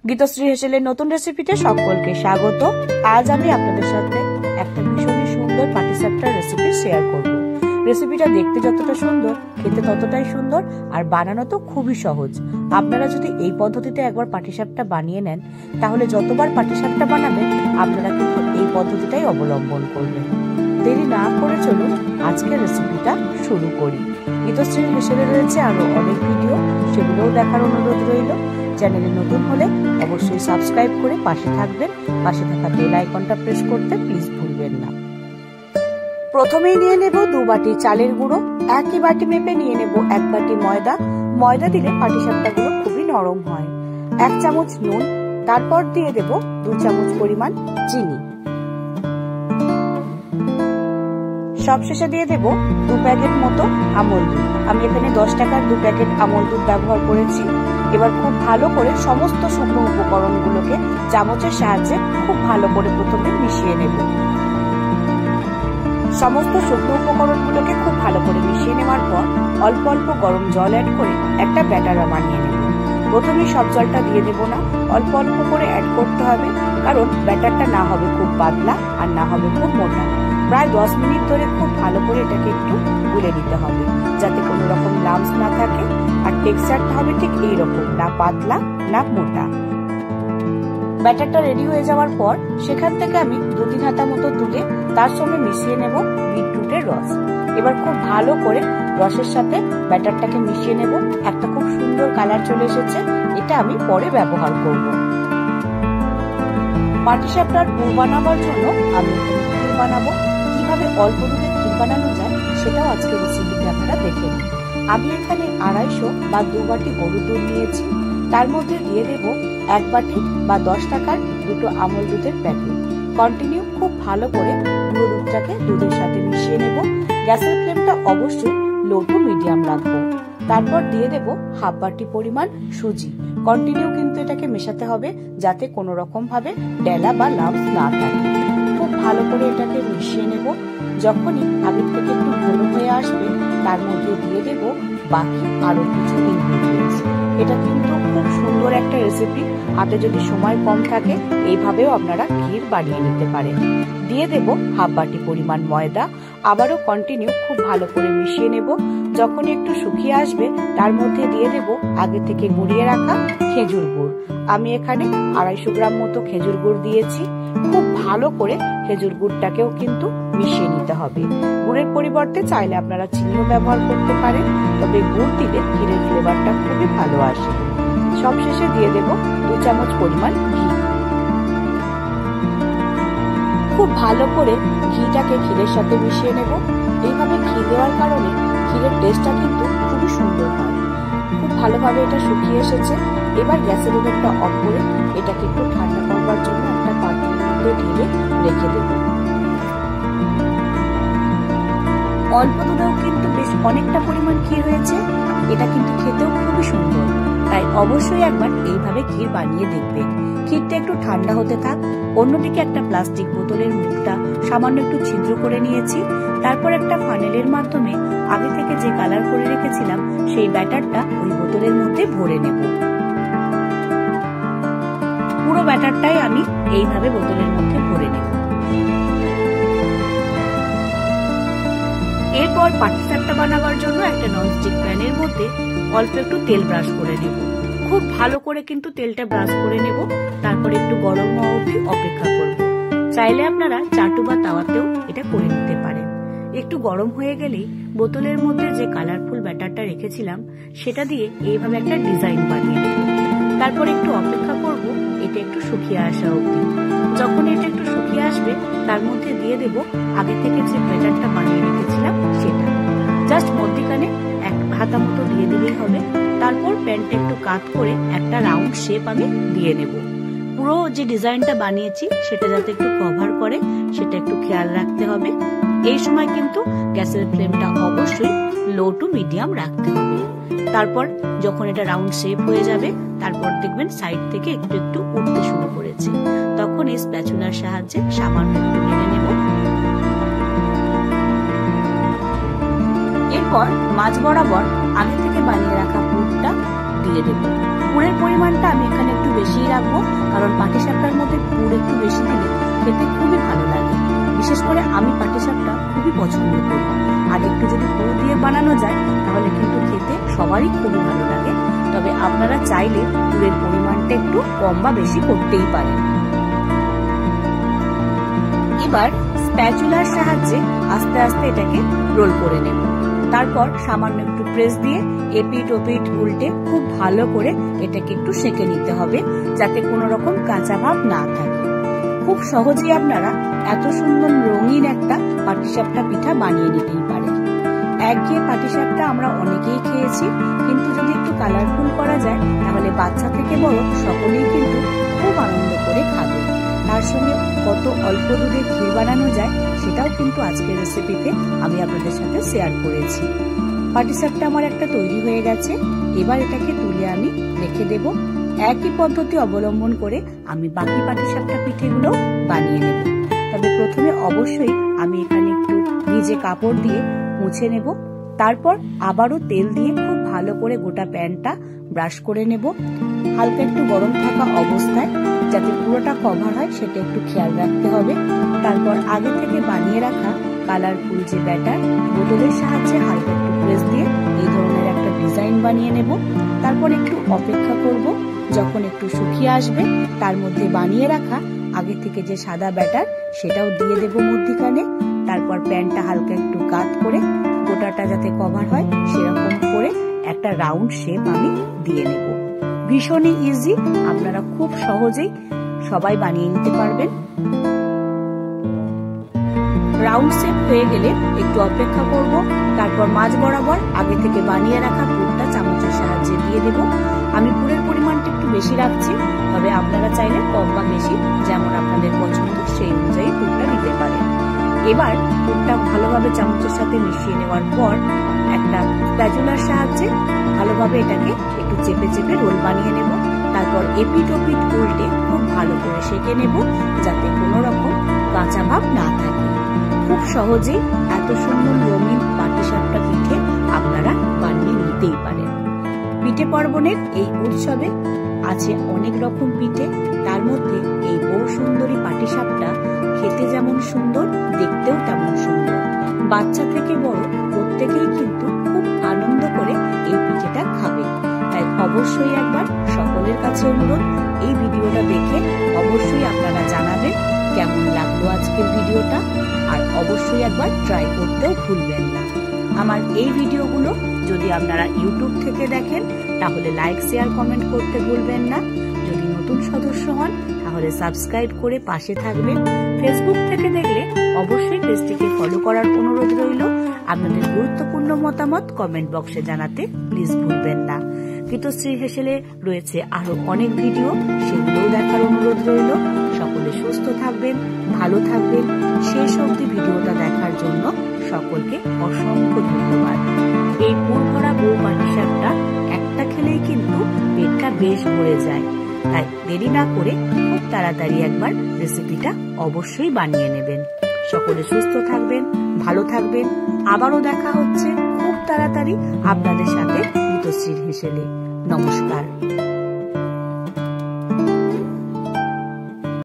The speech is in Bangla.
গীতশ্রী হেসেলের নতুন রেসিপিতে সকলকে স্বাগত। আজ আমি আপনাদের সাথে একটা ভীষণই সুন্দর পাটিসাপটার রেসিপি শেয়ার করব। রেসিপিটা দেখতে যতটা সুন্দর, খেতে ততটাই সুন্দর, আর বানানো তো খুবই সহজ। আপনারা যদি এই পদ্ধতিতে একবার পাটিসাপটা বানিয়ে নেন, তাহলে যতবার পাটিসাপটা বানাবেন আপনারা কিন্তু এই পদ্ধতিটাই অবলম্বন করবেন। দেরি না করে চলুন আজকের রেসিপিটা শুরু করি। গীতশ্রী হেসেলে রয়েছে আরো অনেক ভিডিও, সেগুলোও দেখার অনুরোধ রইল। চ্যানেলে নতুন হলে অবশ্যই সাবস্ক্রাইব করে পাশে থাকবেন। পাশে থাকা বেল আইকনটা প্রেস করতে প্লিজ ভুলবেন না। প্রথমেই নিয়ে নেব 2 বাটি চালের গুঁড়ো। একই বাটি মেপে নিয়ে নেব 1 বাটি ময়দা। ময়দা দিলে পাটিসাপটাগুলো খুবই নরম হয়। 1 চামচ নুন, তারপর দিয়ে দেব 2 চামচ পরিমাণ চিনি। সবশেষে দিয়ে দেব 2 প্যাকেট মতো আমল দুধ। আমি এখানে 10 টাকার 2 প্যাকেট আমল দুধ ব্যবহার করেছি। এবার খুব ভালো করে সমস্ত শুকনো উপকরণগুলোকে চামচের সাহায্যে খুব ভালো করে প্রথমে মিশিয়ে নেব। সমস্ত শুকনো উপকরণগুলোকে খুব ভালো করে মিশিয়ে নেওয়ার পর অল্প অল্প গরম জল অ্যাড করে একটা ব্যাটার বানিয়ে নেব। প্রথমে সব জলটা দিয়ে দেব না, অল্প অল্প করে অ্যাড করতে হবে, কারণ ব্যাটারটা না হবে খুব পাতলা আর না হবে খুব মোটা। প্রায় 10 মিনিট ধরে খুব ভালো করে এটাকে একটু গুলে নিতে হবে, যাতে কোনো রকম লাম্পস না থাকে। আর টেক্সচারটা হবে ঠিক এইরকম, না পাতলা না মোটা। ব্যাটারটা রেডি হয়ে যাওয়ার পর সেখান থেকে আমি 2-3 হাতা মতো তুলে তার সঙ্গে মিশিয়ে নেব বিটরুটের রস। এবার খুব ভালো করে রসের সাথে ব্যাটারটাকে মিশিয়ে নেব। একটা খুব সুন্দর কালার চলে এসেছে, এটা আমি পরে ব্যবহার করব। পাটিসাপটার পুর বানাবার জন্য আমি ক্ষীর বানাবো। কিভাবে অল্প দুধে ক্ষীর বানানো যায় সেটাও আজকে রেসিপিতে আপনারা দেখে নিন। আমি এখানে 250 বা 2 বাটি গরুর দুধ নিয়েছি। তার মধ্যে দিয়ে দেব 1 বাটি বা 10 টাকার 2টো আমল দুধের প্যাকেট। কন্টিনিউ খুব ভালো করে পুরো দুধটাকে দুধের সাথে মিশিয়ে নেব। গ্যাসের ফ্লেমটা অবশ্যই লো টু মিডিয়াম রাখবো। তারপর দিয়ে দেব 1/2 বাটি পরিমাণ সুজি। কন্টিনিউ কিন্তু এটাকে মেশাতে হবে, যাতে কোনো রকম ভাবে ডেলা বা লাম্পস না থাকে। খুব ভালো করে এটাকে মিশিয়ে নেব। যখনই আগের থেকে একটু ঘন হয়ে আসবে, তার মধ্যে দিয়ে দেব বাকি আরো কিছু ইনগ্রেডিয়েন্টস। এটা কিন্তু খুব সুন্দর একটা রেসিপি। হাতে যদি সময় কম থাকে, এইভাবেও আপনারা ক্ষীর বানিয়ে নিতে পারেন। দিয়ে দেব 1/2 বাটি পরিমাণ ময়দা। আবারও কন্টিনিউ খুব ভালো করে মিশিয়ে নেব। যখন একটু শুকিয়ে আসবে, তার মধ্যে দিয়ে দেব আগে থেকে গুঁড়িয়ে রাখা খেজুর গুড়। আমি এখানে 250 গ্রাম মতো খেজুর গুড় দিয়েছি। খুব ভালো করে খেজুর গুড়টাকেও কিন্তু মিশিয়ে নিতে হবে। গুড়ের পরিবর্তে চাইলে আপনারা চিনিও ব্যবহার করতে পারেন, তবে গুড় দিলে ক্ষীরের ফ্লেভারটা খুবই ভালো আসে। সবশেষে দিয়ে দেব 2 চামচ পরিমাণ ঘি। খুব ভালো করে ঘিটাকে ক্ষীরের সাথে মিশিয়ে নেব। এইভাবে ঘি দেওয়ার কারণে ক্ষীরের টেস্টটা কিন্তু খুবই সুন্দর হয়। খুব ভালোভাবে এটা শুকিয়ে এসেছে। এবার গ্যাসের ওভেনটা অফ করে এটাকে একটু ঠান্ডা করবার জন্য একটা পাত্রের মধ্যে ঢেলে রেখে দেব। অল্প দুধেও কিন্তু বেশ অনেকটা পরিমাণ ক্ষীর হয়েছে। এটা কিন্তু খেতেও খুবই সুন্দর, তাই অবশ্যই একবার এইভাবে ক্ষীর বানিয়ে দেখবেন। ক্ষীরটা একটু ঠান্ডা হতে থাক। অন্যদিকে একটা প্লাস্টিক বোতলের মুখটা সামান্য একটু ছিদ্র করে নিয়েছি। তারপর একটা ফানেলের মাধ্যমে আগে থেকে যে কালার করে রেখেছিলাম সেই ব্যাটারটা ওই বোতলের মধ্যে ভরে নেব। পুরো ব্যাটারটাই আমি এইভাবে বোতলের মধ্যে ভরে নেব। এরপর পাটিসাপটা বানাবার জন্য একটা ননস্টিক প্যানের মধ্যে অল্প একটু তেল ব্রাশ করে নেব। খুব ভালো করে কিন্তু তেলটা ব্রাশ করে নেব। তারপর একটু গরম হওয়া অবধি অপেক্ষা করব। চাইলে আপনারা চাটু বা তাওয়াতেও এটা করে নিতে পারেন। একটু গরম হয়ে গেলেই বোতলের মধ্যে যে কালারফুল ব্যাটারটা রেখেছিলাম সেটা দিয়ে এইভাবে একটা ডিজাইন বানিয়ে নেব। তারপর একটু অপেক্ষা করব এটা একটু শুকিয়ে আসা অবধি। যখন এটা একটু শুকিয়ে আসবে, তার মধ্যে দিয়ে দেব আগে থেকে যে ব্যাটারটা বানিয়ে রেখেছিলাম সেটা। জাস্ট মধ্যিখানে 1 হাতা মতো দিয়ে দিলেই হবে। তারপর প্যানটা একটু কাট করে একটা রাউন্ড শেপ আমি দিয়ে নেব। পুরো যে ডিজাইনটা বানিয়েছি সেটা যাতে একটু কভার করে, সেটা একটু খেয়াল রাখতে হবে। এই সময় কিন্তু গ্যাসের ফ্লেমটা অবশ্যই লো টু মিডিয়াম রাখতে হবে। তারপর যখন এটা রাউন্ড শেপ হয়ে যাবে, তারপর দেখবেন সাইড থেকে একটু একটু উঠতে শুরু করেছে। তখন এই স্প্যাচুলার সাহায্যে সামান্য একটু নেড়ে নেব। এরপর মাঝ বরাবর আগে থেকে বানিয়ে রাখা পুরটা দিয়ে দেব। পুরের পরিমাণটা আমি এখানে একটু বেশিই রাখবো। রাখবো, কারণ পাটিসাপটার মধ্যে পুর একটু বেশি দিলে খেতে খুবই ভালো লাগে। বিশেষ করে আমি পাটিসাপটা খুবই পছন্দ করি, আর একটু যদি পুর দিয়ে বানানো যায় তাহলে কিন্তু খেতে সবারই খুবই ভালো লাগে। তবে আপনারা চাইলে পুরের পরিমাণটা একটু কম বা বেশি করতেই পারেন। এবার স্প্যাচুলার সাহায্যে আস্তে আস্তে এটাকে রোল করে নেব। তারপর সামান্য একটু প্রেস দিয়ে এপিট ওপিট উল্টে খুব ভালো করে এটাকে একটু সেঁকে নিতে হবে, যাতে কোনো রকম কাঁচা ভাব না থাকে। খুব সহজেই আপনারা এত সুন্দর রঙিন একটা পাটিসাপটা পিঠা বানিয়ে নিতেই পারেন। একঘেয়ে পাটিসাপটা আমরা অনেকেই খেয়েছি, কিন্তু যদি একটু কালারফুল করা যায় তাহলে বাচ্চা থেকে বড় সকলেই কিন্তু খুব আনন্দ করে খাবে। তার সঙ্গে কত অল্প দুধে ক্ষীর বানানো যায় সেটাও কিন্তু আজকের রেসিপিতে আমি আপনাদের সাথে শেয়ার করেছি। পাটিসাপটা আমার একটা তৈরি হয়ে গেছে, এবার এটাকে তুলে আমি রেখে দেব। একই পদ্ধতি অবলম্বন করে আমি বাকি পাটিসাপটা পিঠেগুলো বানিয়ে নেব। তবে প্রথমে অবশ্যই আমি এখানে একটু ভিজে কাপড় দিয়ে মুছে নেব। তারপর আবারও তেল দিয়ে খুব ভালো করে গোটা প্যানটা ব্রাশ করে নেব। হালকা একটু গরম থাকা অবস্থায় যাতে পুরোটা কভার হয় সেটা একটু খেয়াল রাখতে হবে। তারপর আগে থেকে বানিয়ে রাখা কালারফুল যে ব্যাটার বোতলের সাহায্যে হালকা একটু প্রেস দিয়ে এই ধরনের একটা ডিজাইন বানিয়ে নেব। তারপর একটু অপেক্ষা করব, যখন একটু শুকিয়ে আসবে তার মধ্যে বানিয়ে রাখা আগে থেকে যে সাদা ব্যাটার সেটাও দিয়ে দেব মধ্যিখানে। তারপর প্যানটা হালকা একটু কাত করে গোটাটা যাতে কভার হয় সেরকম করে একটা রাউন্ড শেপ আমি দিয়ে নেব। ভীষণই ইজি, আপনারা খুব সহজেই সবাই বানিয়ে নিতে পারবেন। রাউন্ড শেপ হয়ে গেলে একটু অপেক্ষা করব। তারপর মাঝ বরাবর আগে থেকে বানিয়ে রাখা পুরটা চামচের সাহায্যে দিয়ে দেব। আমি পুরের পরিমাণটা একটু বেশি রাখছি, তবে আপনারা চাইলে কম বা বেশি যেমন আপনাদের পছন্দ সেই অনুযায়ী পুরটা দিতে পারেন। এবার পুরটা ভালোভাবে চামচের সাথে মিশিয়ে নেওয়ার পর একটা স্প্যাচুলার সাহায্যে ভালোভাবে এটাকে একটু চেপে চেপে রোল বানিয়ে নেব। তারপর এপিট ওপিট উল্টে খুব ভালো করে সেঁকে নেব, যাতে কোনো রকম কাঁচা ভাব না থাকে। খুব সহজেই এত সুন্দর রঙিন পাটিসাপটা পিঠে আপনারা বানিয়ে নিতেই পারেন। পিঠে পার্বণের এই উৎসবে আছে অনেক রকম পিঠে, তার মধ্যে এই বউ সুন্দরী পাটিসাপটা খেতে যেমন সুন্দর, দেখতেও তেমন সুন্দর। বাচ্চা থেকে বড় প্রত্যেকেই কিন্তু খুব আনন্দ করে এই পিঠেটা খাবে। তাই অবশ্যই একবার সকলের কাছে অনুরোধ, এই ভিডিওটা দেখে অবশ্যই আপনারা জানাবেন কেমন লাগলো আজকের ভিডিওটা, আর অবশ্যই একবার ট্রাই করতেও ভুলবেন না। আমার এই ভিডিওগুলো যদি আপনারা ইউটিউব থেকে দেখেন তাহলে লাইক শেয়ার কমেন্ট করতে ভুলবেন না। যদি নতুন সদস্য হন তাহলে সাবস্ক্রাইব করে পাশে থাকবেন। ফেসবুক থেকে দেখলে অবশ্যই পেজটিকে ফলো করার অনুরোধ রইল। আপনাদের গুরুত্বপূর্ণ মতামত কমেন্ট বক্সে জানাতে প্লিজ ভুলবেন না। পিতশ্রী হেসেলে রয়েছে আরো অনেক ভিডিও, সেগুলোও দেখার অনুরোধ রইল। সকলে সুস্থ থাকবেন, ভালো থাকবেন। শেষ অবধি ভিডিওটা দেখার জন্য সকলকে অসংখ্য ধন্যবাদ। এই পুর ভরা বউ পাটিসাপটা একটা খেলেই কিন্তু পেটটা বেশ ভরে যায়, তাই দেরি না করে খুব তাড়াতাড়ি একবার রেসিপিটা অবশ্যই বানিয়ে নেবেন। সকলে সুস্থ থাকবেন, ভালো থাকবেন। আবারও দেখা হচ্ছে খুব তাড়াতাড়ি আপনাদের সাথে পিতশ্রীর হেসেলে। নমস্কার।